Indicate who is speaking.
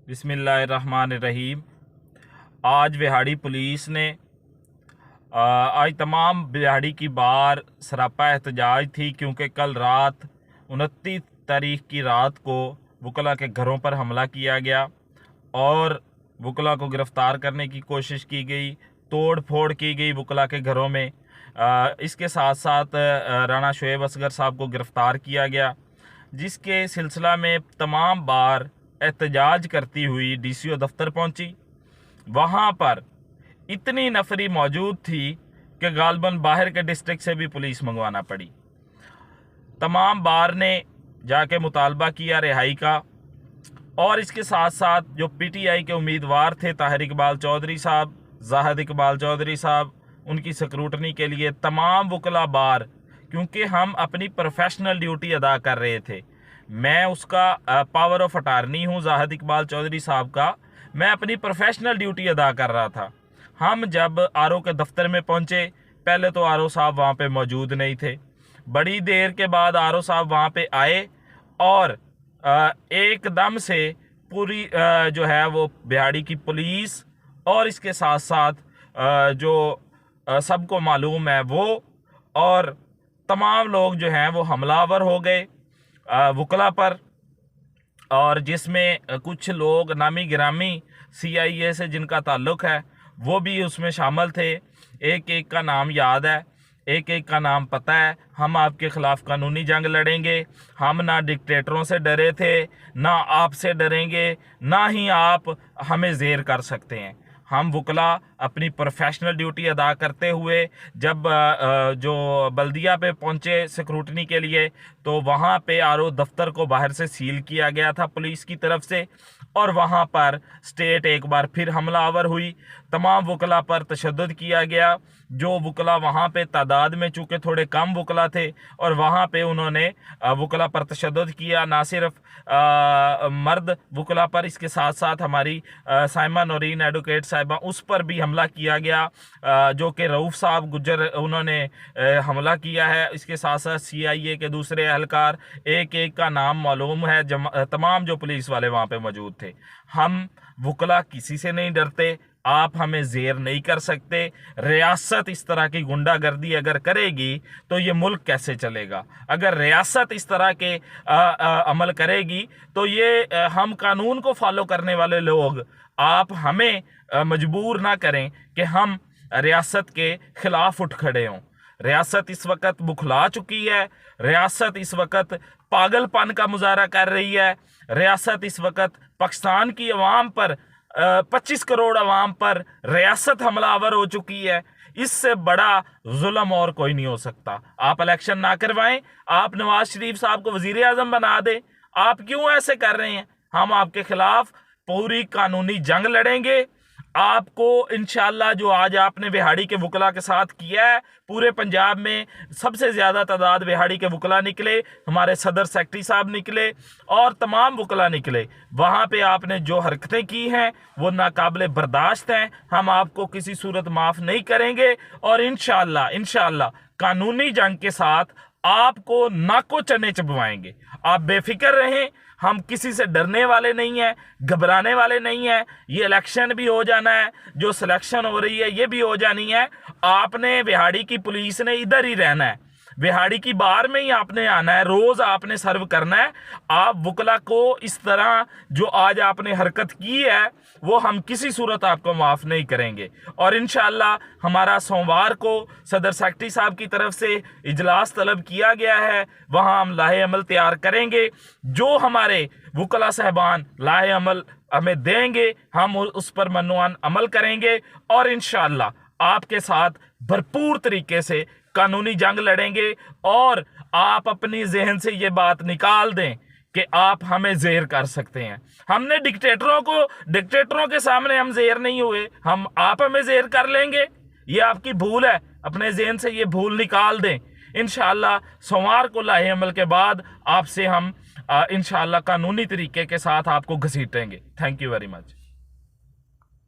Speaker 1: बिस्मिल्लाहिर्रहमानिर्रहीम। आज बिहाड़ी पुलिस ने आज तमाम बिहाड़ी की बार सरापा एहतजाज थी, क्योंकि कल रात 29 तारीख की रात को वकला के घरों पर हमला किया गया और वकला को गिरफ़्तार करने की कोशिश की गई, तोड़ फोड़ की गई वकला के घरों में। इसके साथ साथ राना शोएब असगर साहब को गिरफ़्तार किया गया, जिसके सिलसिला में तमाम बार एहतजाज करती हुई DCO दफ्तर पहुंची। वहां पर इतनी नफरी मौजूद थी कि गालबन बाहर के डिस्ट्रिक्ट से भी पुलिस मंगवाना पड़ी। तमाम बार ने जाके मुतालबा किया रिहाई का, और इसके साथ साथ जो PTI के उम्मीदवार थे ताहिर इकबाल चौधरी साहब, जाहिद इकबाल चौधरी साहब, उनकी स्क्रूटनी के लिए तमाम वकला बार, क्योंकि हम अपनी प्रोफेशनल ड्यूटी अदा कर रहे थे। मैं उसका पावर ऑफ अटारनी हूँ जाहिद इकबाल चौधरी साहब का। मैं अपनी प्रोफेशनल ड्यूटी अदा कर रहा था। हम जब RO के दफ्तर में पहुँचे, पहले तो RO साहब वहाँ पे मौजूद नहीं थे। बड़ी देर के बाद RO साहब वहाँ पे आए और एकदम से पूरी जो है वो बिहाड़ी की पुलिस और इसके साथ साथ जो सबको मालूम है वो और तमाम लोग जो हैं वो हमलावर हो गए वकला पर, और जिसमें कुछ लोग नामी गिरामी CIA से जिनका ताल्लुक़ है वो भी उसमें शामिल थे। एक एक का नाम याद है, एक एक का नाम पता है। हम आपके ख़िलाफ़ कानूनी जंग लड़ेंगे। हम ना डिक्टेटरों से डरे थे, ना आपसे डरेंगे, ना ही आप हमें ज़ेर कर सकते हैं। हम वकला अपनी प्रोफेशनल ड्यूटी अदा करते हुए जब जो बल्दिया पे पहुंचे स्क्रूटनी के लिए, तो वहां पे RO दफ्तर को बाहर से सील किया गया था पुलिस की तरफ से, और वहां पर स्टेट एक बार फिर हमलावर हुई। तमाम वकला पर तशद्दुद किया गया। जो वकला वहाँ पे तादाद में चूँकि थोड़े कम वकला थे, और वहाँ पे उन्होंने वकला पर तशद्दुद किया, ना सिर्फ मर्द वकला पर, इसके साथ साथ हमारी साइमा नौरीन एडवोकेट साहिबा, उस पर भी हमला किया गया, जो कि रऊफ़ साहब गुज्जर उन्होंने हमला किया है। इसके साथ साथ CIA के दूसरे एहलकार, एक एक का नाम मालूम है, तमाम जो पुलिस वाले वहाँ पे मौजूद थे। हम वकला किसी से नहीं डरते। आप हमें ज़ेर नहीं कर सकते। रियासत इस तरह की गुंडागर्दी अगर करेगी तो ये मुल्क कैसे चलेगा? अगर रियासत इस तरह के अमल करेगी तो ये हम कानून को फॉलो करने वाले लोग, आप हमें मजबूर ना करें कि हम रियासत के ख़िलाफ़ उठ खड़े हों। रियासत इस वक्त बुखला चुकी है। रियासत इस वक्त पागलपन का मुजाहरा कर रही है। रियासत इस वक्त पाकिस्तान की अवाम पर 25 करोड़ अवाम पर रियासत हमलावर हो चुकी है। इससे बड़ा जुल्म और कोई नहीं हो सकता। आप इलेक्शन ना करवाएं, आप नवाज शरीफ साहब को वजीर आजम बना दें। आप क्यों ऐसे कर रहे हैं? हम आपके खिलाफ पूरी कानूनी जंग लड़ेंगे। आपको इंशाल्लाह जो आज आपने बिहाड़ी के वकला के साथ किया है, पूरे पंजाब में सबसे ज़्यादा तादाद बिहाड़ी के वकला निकले, हमारे सदर सेक्रेटरी साहब निकले और तमाम वकला निकले। वहाँ पे आपने जो हरकतें की हैं वो नाकाबिले बर्दाश्त हैं। हम आपको किसी सूरत माफ़ नहीं करेंगे, और इंशाल्लाह कानूनी जंग के साथ आपको नाको चने चबवाएंगे। आप बेफिक्र रहें। हम किसी से डरने वाले नहीं हैं, घबराने वाले नहीं हैं। ये इलेक्शन भी हो जाना है, जो सिलेक्शन हो रही है ये भी हो जानी है। आपने बिहाड़ी की पुलिस ने इधर ही रहना है, बिहाड़ी की बार में ही आपने आना है, रोज़ आपने सर्व करना है। आप वकला को इस तरह जो आज आपने हरकत की है वो हम किसी सूरत आपको माफ़ नहीं करेंगे। और इंशाल्लाह हमारा सोमवार को सदर सेक्रेटरी साहब की तरफ से इजलास तलब किया गया है, वहाँ हम लाहे अमल तैयार करेंगे। जो हमारे वकला साहबान लाहे अमल हमें देंगे, हम उस पर मनुआन अमल करेंगे, और इंशाल्लाह आपके साथ भरपूर तरीके से कानूनी जंग लड़ेंगे। और आप अपनी जहन से ये बात निकाल दें कि आप हमें ज़ेर कर सकते हैं। हमने डिक्टेटरों के सामने हम ज़ेर नहीं हुए, आप हमें ज़ेर कर लेंगे। ये आपकी भूल है, अपने जहन से ये भूल निकाल दें। इंशाल्लाह सोमवार को लाहे अमल के बाद आपसे हम इंशाल्लाह कानूनी तरीके के साथ आपको घसीटेंगे। Thank you very much.